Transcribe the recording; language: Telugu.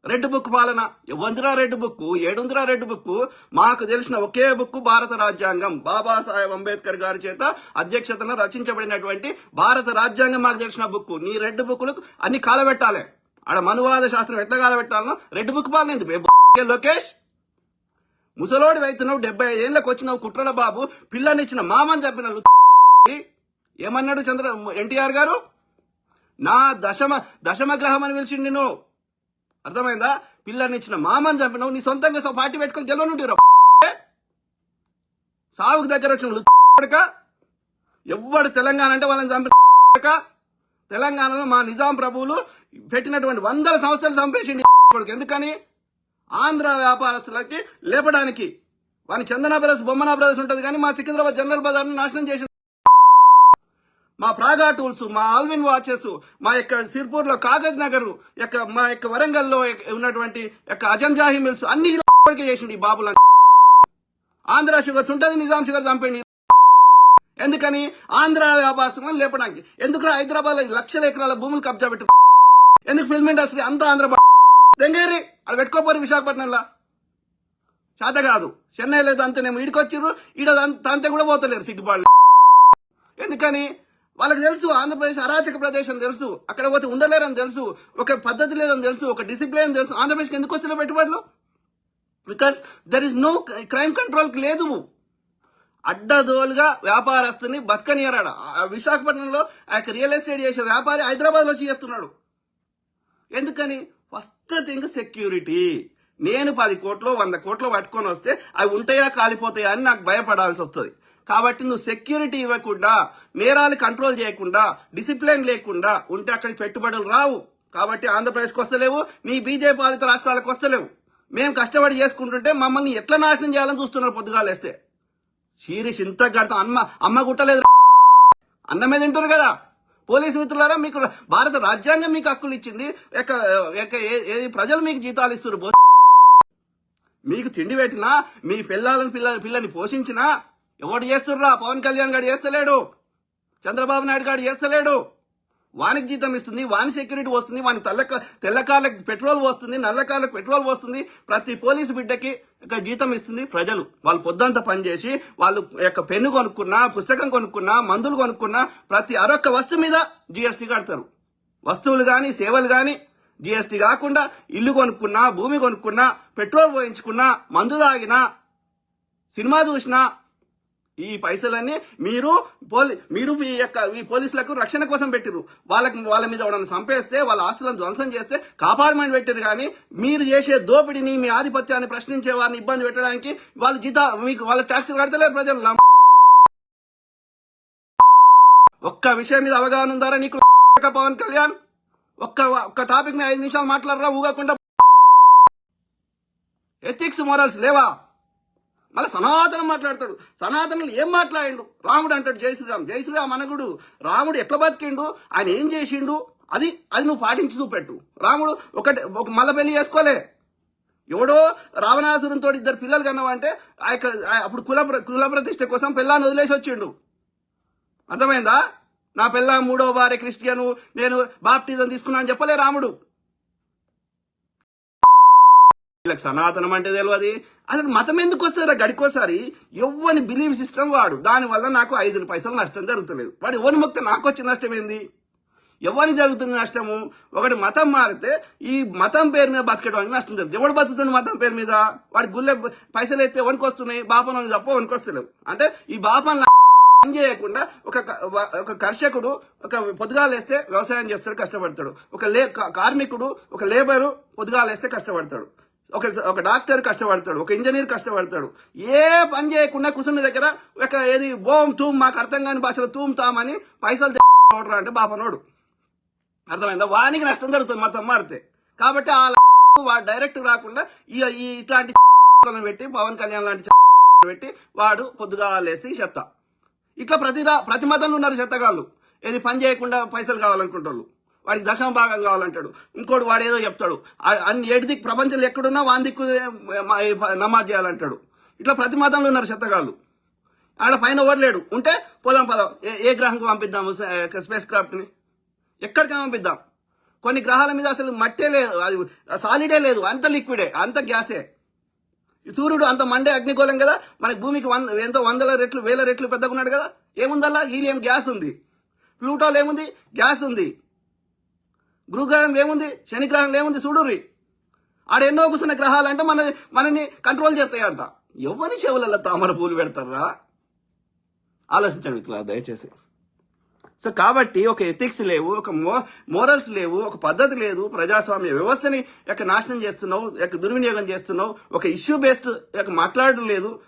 రెడ్ బుక్ పాలన వందిరా రెడ్ బుక్ ఏడుందిరా రెడ్ బుక్. మాకు తెలిసిన ఒకే బుక్ భారత రాజ్యాంగం. బాబాసాహెబ్ అంబేద్కర్ గారి చేత అధ్యక్షతన రచించబడినటువంటి భారత రాజ్యాంగం మాకు తెలిసిన బుక్. నీ రెడ్ బుక్లకు అన్ని కాలబెట్టాలి. ఆడ మనువాద శాస్త్రం ఎట్లా కాలబెట్టాలనో రెడ్ బుక్ పాలన. లోకేష్ ముసలోడి వైతున్నావు, 75 ఏళ్ళకి వచ్చినావు, కుట్రల బాబు పిల్లనిచ్చిన మామని చంపిన ఏమన్నాడు ఎన్టీఆర్ గారు? నా దశమ గ్రహం అని పిలిచిండి నువ్వు. అర్థమైందా? పిల్లనిచ్చిన మామని చంపినావు. నీ సొంతంగా పార్టీ పెట్టుకుని గెలవనుండి సాగుకు దగ్గర వచ్చిన ఎవ్వడు తెలంగాణ అంటే వాళ్ళని చంపి తెలంగాణలో మా నిజాం ప్రభువులు పెట్టినటువంటి 100 సంవత్సరాలు చంపేసిండి. ఎందుకని? ఆంధ్ర వ్యాపారస్తులకి లేపడానికి. వాని చందన బ్రదర్స్ బొమ్మనా బ్రదర్స్ ఉంటుంది కానీ మా సికింద్రాబాద్ జనరల్ బజార్ నాశనం చేసి, మా ప్రాగా టూల్స్, మా ఆల్విన్ వాచెస్, మా యొక్క సిర్పూర్ లో కాగజ్ నగర్, మా యొక్క వరంగల్ లో ఉన్నటువంటి అజంజాహి మిల్స్ అన్ని చేసింది ఈ బాబుల. ఆంధ్ర షుగర్స్ ఉంటుంది, నిజాం షుగర్ చంపండి. ఎందుకని? ఆంధ్ర వ్యాపారస్తులను లేపడానికి. ఎందుకు హైదరాబాద్ లో లక్షల ఎకరాల భూములు కబ్జా పెట్టు? ఎందుకు ఫిల్మ్ ఇండస్ట్రీ అంతా ఆంధ్ర దెంగేరి అది పెట్టుకోపోరు. విశాఖపట్నంలో చేత కాదు, చెన్నై లేదు అంతేనేమో ఈడికొచ్చిర్రు. ఈడ అంతే కూడా పోతలేరు సిగ్గుపాళ్ళు. ఎందుకని? వాళ్ళకి తెలుసు ఆంధ్రప్రదేశ్ అరాచక ప్రదేశం తెలుసు. అక్కడ పోతే ఉండలేరని తెలుసు, ఒక పద్ధతి లేదని తెలుసు, ఒక డిసిప్లిన్ తెలుసు. ఆంధ్రప్రదేశ్కి ఎందుకు వస్తున్నాయి పెట్టుబడులు? Because there is no crime control లేదు. అడ్డదోలుగా వ్యాపారస్తుని బతకనియరాడు. విశాఖపట్నంలో ఆ రియల్ ఎస్టేట్ చేసే వ్యాపారి హైదరాబాద్ లో వచ్చి చేస్తున్నాడు. ఎందుకని? First thing security. నేను 10 కోట్లు 100 కోట్లు పట్టుకొని వస్తే అవి ఉంటాయా కాలిపోతాయా అని నాకు భయపడాల్సి వస్తుంది. కాబట్టి నువ్వు సెక్యూరిటీ ఇవ్వకుండా, నేరాలు కంట్రోల్ చేయకుండా, డిసిప్లిన్ లేకుండా ఉంటే అక్కడికి పెట్టుబడులు రావు. కాబట్టి ఆంధ్రప్రదేశ్కి వస్తలేవు, నీ బీజేపీ పాలిత రాష్ట్రాలకు వస్తలేవు. మేము కష్టపడి చేసుకుంటుంటే మమ్మల్ని ఎట్లా నాశనం చేయాలని చూస్తున్నారు పొద్దుగాలేస్తే. శీరీష్ ఇంత కడతాం. అమ్మ గుట్టలేదు, అన్నమే తింటున్నారు కదా. పోలీసు మిత్రులారా, మీకు భారత రాజ్యాంగం మీకు హక్కులు ఇచ్చింది. ప్రజలు మీకు జీతాలు ఇస్తున్నారు. మీకు తిండి పెట్టినా, మీ పిల్లని పోషించినా ఎవడు చేస్తుర్రా? పవన్ కళ్యాణ్ గారు చేస్తలేడు, చంద్రబాబు నాయుడు గారు చేస్తలేడు. వానికి జీతం ఇస్తుంది, వాని సెక్యూరిటీ వస్తుంది, వాని తెల్లకార్లకు పెట్రోల్ వస్తుంది, నల్లకార్లకు పెట్రోల్ వస్తుంది. ప్రతి పోలీసు బిడ్డకి జీతం ఇస్తుంది ప్రజలు. వాళ్ళు పొద్దంతా పనిచేసి వాళ్ళు పెన్ను కొనుక్కున్నా, పుస్తకం కొనుక్కున్నా, మందులు కొనుక్కున్నా ప్రతి అరొక్క వస్తువు మీద జిఎస్టీ కడతారు. వస్తువులు గాని సేవలు గాని జిఎస్టీ కాకుండా ఇల్లు కొనుక్కున్నా, భూమి కొనుక్కున్నా, పెట్రోల్ పోయించుకున్నా, మందు తాగినా, సినిమా చూసినా ఈ పైసలన్నీ మీరు ఈ పోలీసులకు రక్షణ కోసం పెట్టిరు. వాళ్ళ మీద ఎవడన్నా చంపేస్తే, వాళ్ళ ఆస్తులను ధ్వంసం చేస్తే కాపాడమని పెట్టిరు. కానీ మీరు చేసే దోపిడిని, మీ ఆధిపత్యాన్ని ప్రశ్నించే వారిని ఇబ్బంది పెట్టడానికి వాళ్ళ ట్యాక్సీలు కడతలేరు ప్రజలు. ఒక్క విషయం మీద అవగాహన ఉందారా నీకు పవన్ కళ్యాణ్? ఒక్క టాపిక్ మీద 5 నిమిషాలు మాట్లాడరా ఊగకుండా? ఎథిక్స్ మోరల్స్ లేవా? మళ్ళీ సనాతనం మాట్లాడతాడు. సనాతనలు ఏం మాట్లాడిండు? రాముడు అంటాడు జై శ్రీరామ్. జై శ్రీరామ్ అనగుడు. రాముడు ఎట్లా బతికిండు, ఆయన ఏం చేసిండు, అది నువ్వు పాటించి చూపెట్టు. రాముడు ఒక మల్ల పెళ్లి చేసుకోలే. ఎవడో రావణాసురంతో 2 పిల్లలు కన్నావంటే అప్పుడు కుల ప్రతిష్ట కోసం పిల్లాన్ని వదిలేసి వచ్చిండు. అర్థమైందా? నా పిల్ల 3వ భార్య క్రిస్టియను, నేను బాప్టిజం తీసుకున్నా అని చెప్పలే రాముడు. వీళ్ళకి సనాతనం అంటే తెలియదు. అసలు మతం ఎందుకు వస్తుందిరా గడికోసారి? ఎవ్వని బిలీవ్ సిస్టమ్ వాడు. దానివల్ల నాకు 5 పైసలు నష్టం జరుగుతలేదు. వాడు ఎవరిని మొక్కితే నాకు వచ్చే నష్టం ఏంది? ఎవరిని జరుగుతుంది నష్టము? ఒకటి మతం మారితే ఈ మతం పేరు మీద బతకడానికి నష్టం జరుగుతుంది. ఎవడు బతుకుతుంది మతం పేరు మీద? వాడి గుళ్ళె పైసలు అయితే ఎవరికి వస్తున్నాయి? బాపన తప్ప ఎవరికి వస్తలేవు. అంటే ఈ బాపన పని చేయకుండా ఒక కర్షకుడు పొద్దుగాలేస్తే వ్యవసాయం చేస్తాడు, కష్టపడతాడు. ఒక కార్మికుడు, ఒక లేబరు పొద్దుగాలేస్తే కష్టపడతాడు. ఒక డాక్టర్ కష్టపడతాడు, ఒక ఇంజనీర్ కష్టపడతాడు. ఏ పని చేయకుండా కుసున్న దగ్గర ఏది బోమ్ తూమ్, మాకు అర్థం కాని భాషలో తూమ్ తామని పైసలు అంటే బాపనోడు. అర్థమైందా? వానికి నష్టం జరుగుతుంది మతం మారితే. కాబట్టి వాడు డైరెక్ట్ రాకుండా ఇట్లాంటి పెట్టి, పవన్ కళ్యాణ్ లాంటి పెట్టి వాడు పొద్దుగా లేస్తే ఈ చెత్త. ఇట్లా ప్రతి మతంలో ఉన్నారు చెత్తగాళ్ళు. ఏది పని చేయకుండా పైసలు కావాలనుకుంటారు. వాడికి 10వ భాగం కావాలంటాడు. ఇంకోటి వాడు ఏదో చెప్తాడు, అన్ని 7 దిక్కు ప్రపంచంలో ఎక్కడున్నా 1 దిక్కు నమాజ్ చేయాలంటాడు. ఇట్లా ప్రతి మతంలో ఉన్నారు చెత్తగాళ్ళు. ఆడ పైన ఓడలేడు ఉంటే పోదాం ఏ గ్రహంకి పంపిద్దాము స్పేస్ క్రాఫ్ట్ని, ఎక్కడికైనా పంపిద్దాం. కొన్ని గ్రహాల మీద అసలు మట్టే లేదు, అది సాలిడే లేదు, అంత లిక్విడే, అంత గ్యాసే. సూర్యుడు అంత మండే అగ్నిగోళం కదా, మనకి భూమికి ఎంతో వందల రెట్లు వేల రెట్లు పెద్దగా ఉన్నాడు కదా. ఏముందల్లా? హీలియం గ్యాస్ ఉంది. ప్లూటోలో ఏముంది? గ్యాస్ ఉంది. గురుగ్రహం ఏముంది? శని గ్రహంలో ఏముంది? చూడుర్రి. ఆడ ఎన్నో కూర్చున్న గ్రహాలు అంటే మనని కంట్రోల్ చేస్తాయంట. ఎవరి చెవులలో తామర పూలు పెడతారా? ఆలోచించండి మిత్రులారా దయచేసి. సో కాబట్టి ఒక ఎథిక్స్ లేవు, ఒక మోరల్స్ లేవు, ఒక పద్ధతి లేదు, ప్రజాస్వామ్య వ్యవస్థని నాశనం చేస్తున్నావు, దుర్వినియోగం చేస్తున్నావు, ఒక ఇష్యూ బేస్డ్ మాట్లాడడం లేదు,